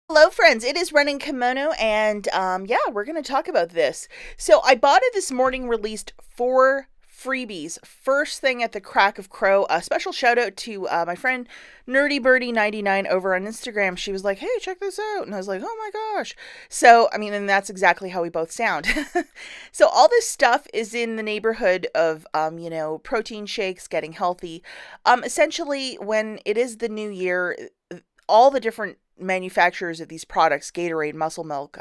Hello, friends. It is Running Kimono, and yeah, we're going to talk about this. So, IBOTTA this morning released 4 freebies. First thing at the crack of crow. A special shout out to my friend Nerdy Birdie 99 over on Instagram. She was like, "Hey, check this out," and I was like, "Oh my gosh!" So, I mean, and that's exactly how we both sound. So, all this stuff is in the neighborhood of protein shakes, getting healthy. Essentially, when it is the new year, all the different manufacturers of these products, Gatorade, Muscle Milk,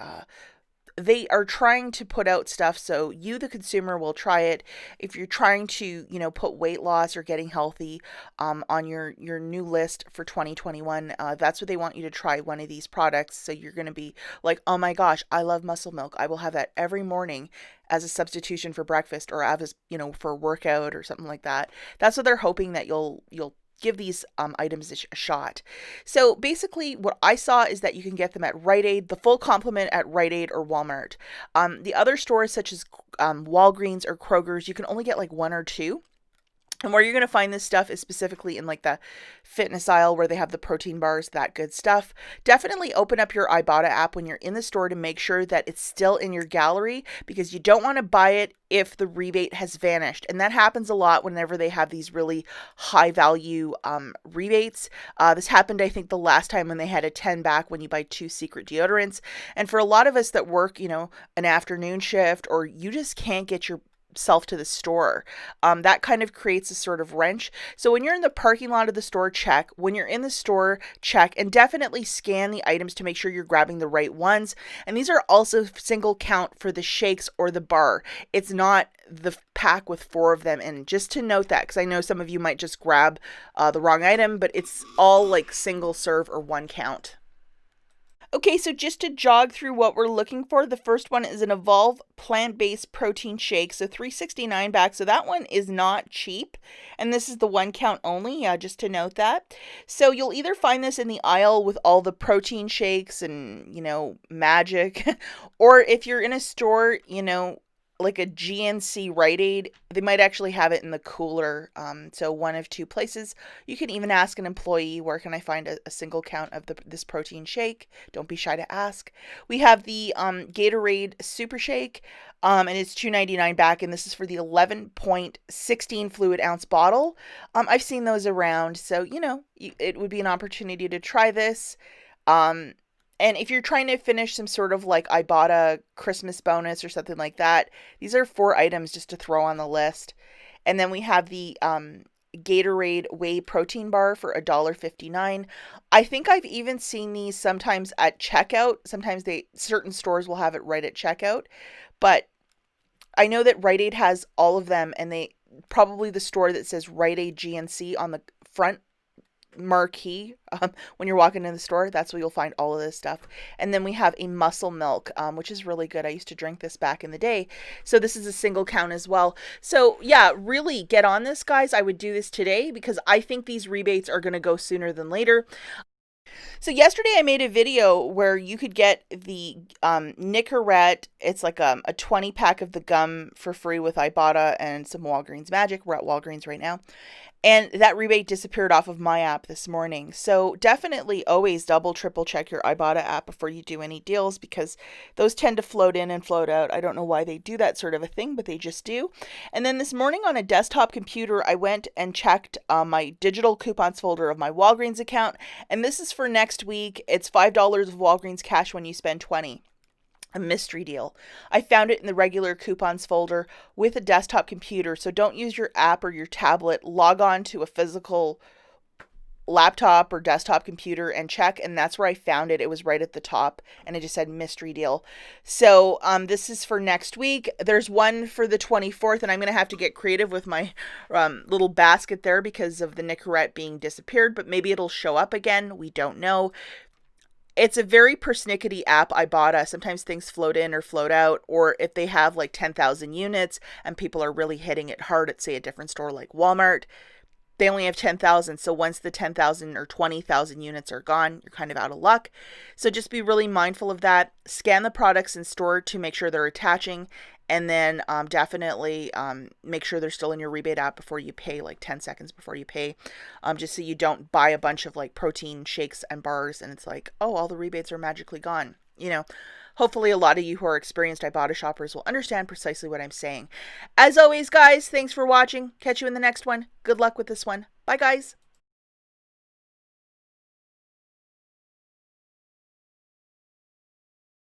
they are trying to put out stuff so you, the consumer, will try it. If you're trying to, put weight loss or getting healthy on your new list for 2021, that's what they want you to try, one of these products. So you're going to be like, oh my gosh, I love Muscle Milk. I will have that every morning as a substitution for breakfast or as, for a workout or something like that. That's what they're hoping that you'll give these items a shot. So basically, what I saw is that you can get them at Rite Aid, the full complement at Rite Aid or Walmart. The other stores, such as Walgreens or Kroger's, you can only get like one or two. And where you're going to find this stuff is specifically in like the fitness aisle where they have the protein bars, that good stuff. Definitely open up your Ibotta app when you're in the store to make sure that it's still in your gallery, because you don't want to buy it if the rebate has vanished. And that happens a lot whenever they have these really high value rebates. This happened, I think, the last time when they had a 10 back when you buy 2 secret deodorants. And for a lot of us that work, an afternoon shift, or you just can't get your self to the store. That kind of creates a sort of wrench. So when you're in the parking lot of the store, check. When you're in the store, check, and definitely scan the items to make sure you're grabbing the right ones. And these are also single count for the shakes or the bar. It's not the pack with 4 of them. And just to note that, because I know some of you might just grab the wrong item, but it's all like single serve or one count. Okay, so just to jog through what we're looking for, the first one is an Evolve plant-based protein shake, so 369 back. So that one is not cheap, and this is the one count only, just to note that. So you'll either find this in the aisle with all the protein shakes and, magic, or if you're in a store, like a GNC Rite Aid, they might actually have it in the cooler. So one of two places. You can even ask an employee, where can I find a single count of this protein shake? Don't be shy to ask. We have the Gatorade Super Shake, and it's $2.99 back, and this is for the 11.16 fluid ounce bottle. I've seen those around, so it would be an opportunity to try this. And if you're trying to finish some sort of like Ibotta Christmas bonus or something like that, these are 4 items just to throw on the list. And then we have the Gatorade Whey protein bar for $1.59. I think I've even seen these sometimes at checkout. Sometimes certain stores will have it right at checkout. But I know that Rite Aid has all of them, and they probably the store that says Rite Aid GNC on the front marquee when you're walking in the store, that's where you'll find all of this stuff. And then we have a Muscle Milk, which is really good. I used to drink this back in the day, so this is a single count as well. So yeah, really get on this, guys. I would do this today because I think these rebates are going to go sooner than later. So yesterday I made a video where you could get the Nicorette. It's like a 20 pack of the gum for free with Ibotta and some Walgreens Magic. We're at Walgreens right now. And that rebate disappeared off of my app this morning. So definitely always double, triple check your Ibotta app before you do any deals, because those tend to float in and float out. I don't know why they do that sort of a thing, but they just do. And then this morning on a desktop computer, I went and checked my digital coupons folder of my Walgreens account. And this is for next week. It's $5 of Walgreens cash when you spend 20. A mystery deal. I found it in the regular coupons folder with a desktop computer. So don't use your app or your tablet. Log on to a physical laptop or desktop computer and check, and that's where I found it. It was right at the top, and it just said mystery deal. So this is for next week. There's one for the 24th, and I'm going to have to get creative with my little basket there because of the Nicorette being disappeared, but maybe it'll show up again. We don't know. It's a very persnickety app, Ibotta. Sometimes things float in or float out, or if they have like 10,000 units and people are really hitting it hard at, say, a different store like Walmart, they only have 10,000. So once the 10,000 or 20,000 units are gone, you're kind of out of luck. So just be really mindful of that. Scan the products in store to make sure they're attaching. And then definitely make sure they're still in your rebate app before you pay, like 10 seconds before you pay, just so you don't buy a bunch of like protein shakes and bars and it's like, oh, all the rebates are magically gone. You know, hopefully a lot of you who are experienced Ibotta shoppers will understand precisely what I'm saying. As always, guys, thanks for watching. Catch you in the next one. Good luck with this one. Bye, guys.